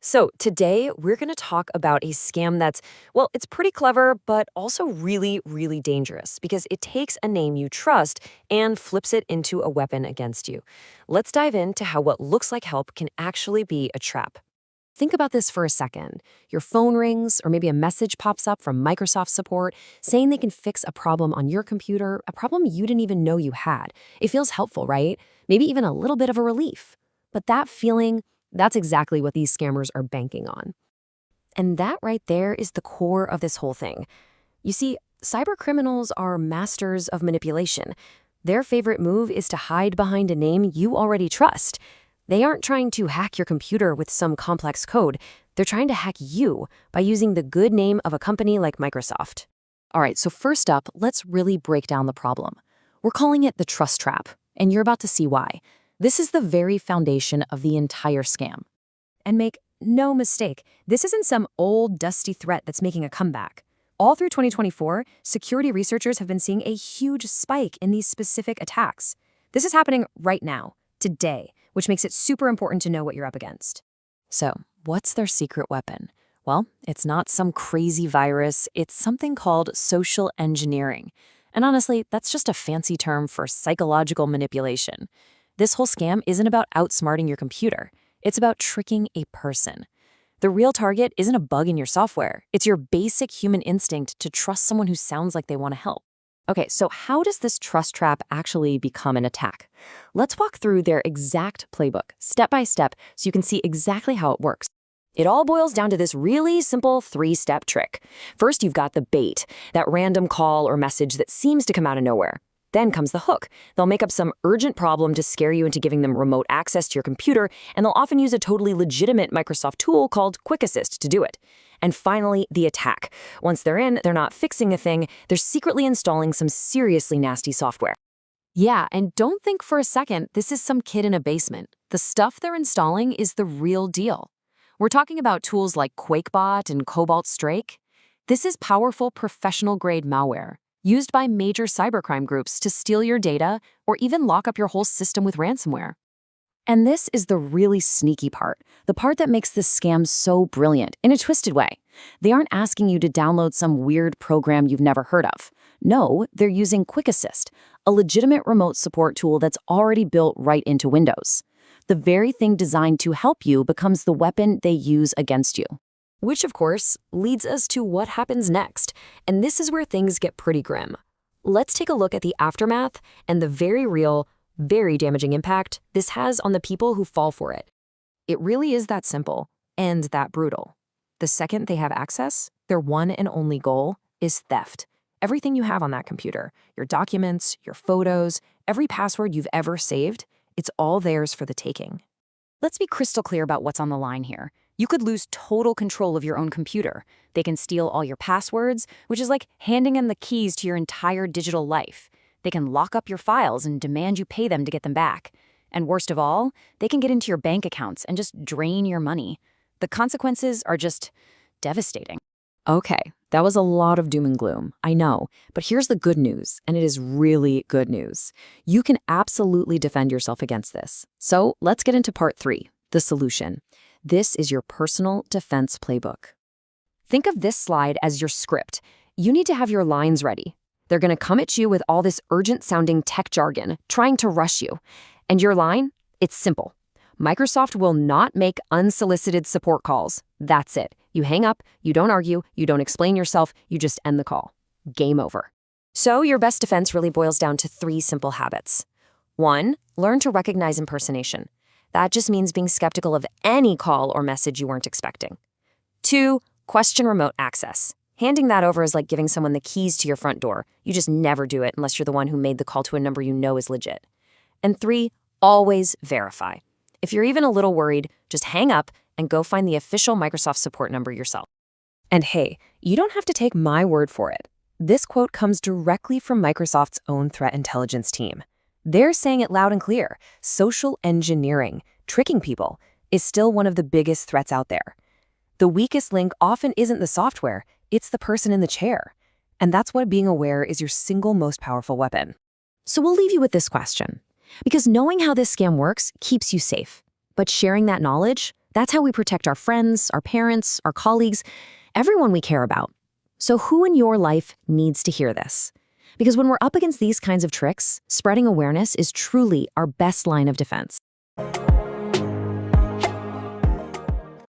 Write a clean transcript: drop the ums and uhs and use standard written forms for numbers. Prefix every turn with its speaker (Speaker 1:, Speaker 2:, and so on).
Speaker 1: So, today we're going to talk about a scam that's, well, it's pretty clever, but also really, really dangerous because it takes a name you trust and flips it into a weapon against you. Let's dive into how what looks like help can actually be a trap. Think about this for a second. Your phone rings, or maybe a message pops up from Microsoft support saying they can fix a problem on your computer, a problem you didn't even know you had. It feels helpful, right? Maybe even a little bit of a relief. But that feeling, that's exactly what these scammers are banking on. And that right there is the core of this whole thing. You see, cybercriminals are masters of manipulation. Their favorite move is to hide behind a name you already trust. They aren't trying to hack your computer with some complex code. They're trying to hack you by using the good name of a company like Microsoft. All right, so first up, let's really break down the problem. We're calling it the trust trap, and you're about to see why. This is the very foundation of the entire scam. And make no mistake, this isn't some old, dusty threat that's making a comeback. All through 2024, security researchers have been seeing a huge spike in these specific attacks. This is happening right now, today, which makes it super important to know what you're up against. So, what's their secret weapon? Well, it's not some crazy virus, it's something called social engineering. And honestly, that's just a fancy term for psychological manipulation. This whole scam isn't about outsmarting your computer. It's about tricking a person. The real target isn't a bug in your software. It's your basic human instinct to trust someone who sounds like they want to help. Okay, so how does this trust trap actually become an attack? Let's walk through their exact playbook, step by step, so you can see exactly how it works. It all boils down to this really simple 3-step trick. First, you've got the bait, that random call or message that seems to come out of nowhere. Then comes the hook. They'll make up some urgent problem to scare you into giving them remote access to your computer, and they'll often use a totally legitimate Microsoft tool called Quick Assist to do it. And finally, the attack. Once they're in, they're not fixing a thing, they're secretly installing some seriously nasty software. Yeah, and don't think for a second this is some kid in a basement. The stuff they're installing is the real deal. We're talking about tools like QuakeBot and Cobalt Strike. This is powerful professional-grade malware, used by major cybercrime groups to steal your data or even lock up your whole system with ransomware. And this is the really sneaky part, the part that makes this scam so brilliant in a twisted way. They aren't asking you to download some weird program you've never heard of. No, they're using Quick Assist, a legitimate remote support tool that's already built right into Windows. The very thing designed to help you becomes the weapon they use against you. Which, of course, leads us to what happens next, and this is where things get pretty grim. Let's take a look at the aftermath and the very real, very damaging impact this has on the people who fall for it. It really is that simple and that brutal. The second they have access, their one and only goal is theft. Everything you have on that computer, your documents, your photos, every password you've ever saved, it's all theirs for the taking. Let's be crystal clear about what's on the line here. You could lose total control of your own computer. They can steal all your passwords, which is like handing them the keys to your entire digital life. They can lock up your files and demand you pay them to get them back. And worst of all, they can get into your bank accounts and just drain your money. The consequences are just devastating. Okay, that was a lot of doom and gloom, I know. But here's the good news, and it is really good news. You can absolutely defend yourself against this. So let's get into part 3, the solution. This is your personal defense playbook. Think of this slide as your script. You need to have your lines ready. They're going to come at you with all this urgent-sounding tech jargon, trying to rush you. And your line? It's simple. Microsoft will not make unsolicited support calls. That's it. You hang up, you don't argue, you don't explain yourself, you just end the call. Game over. So your best defense really boils down to 3 simple habits. 1, learn to recognize impersonation. That just means being skeptical of any call or message you weren't expecting. 2, question remote access. Handing that over is like giving someone the keys to your front door. You just never do it unless you're the one who made the call to a number you know is legit. And 3, always verify. If you're even a little worried, just hang up and go find the official Microsoft support number yourself. And hey, you don't have to take my word for it. This quote comes directly from Microsoft's own threat intelligence team. They're saying it loud and clear. Social engineering, tricking people, is still one of the biggest threats out there. The weakest link often isn't the software, it's the person in the chair. And that's why being aware is your single most powerful weapon. So we'll leave you with this question. Because knowing how this scam works keeps you safe. But sharing that knowledge, That's how we protect our friends, our parents, our colleagues, everyone we care about. So who in your life needs to hear this? Because when we're up against these kinds of tricks, spreading awareness is truly our best line of defense.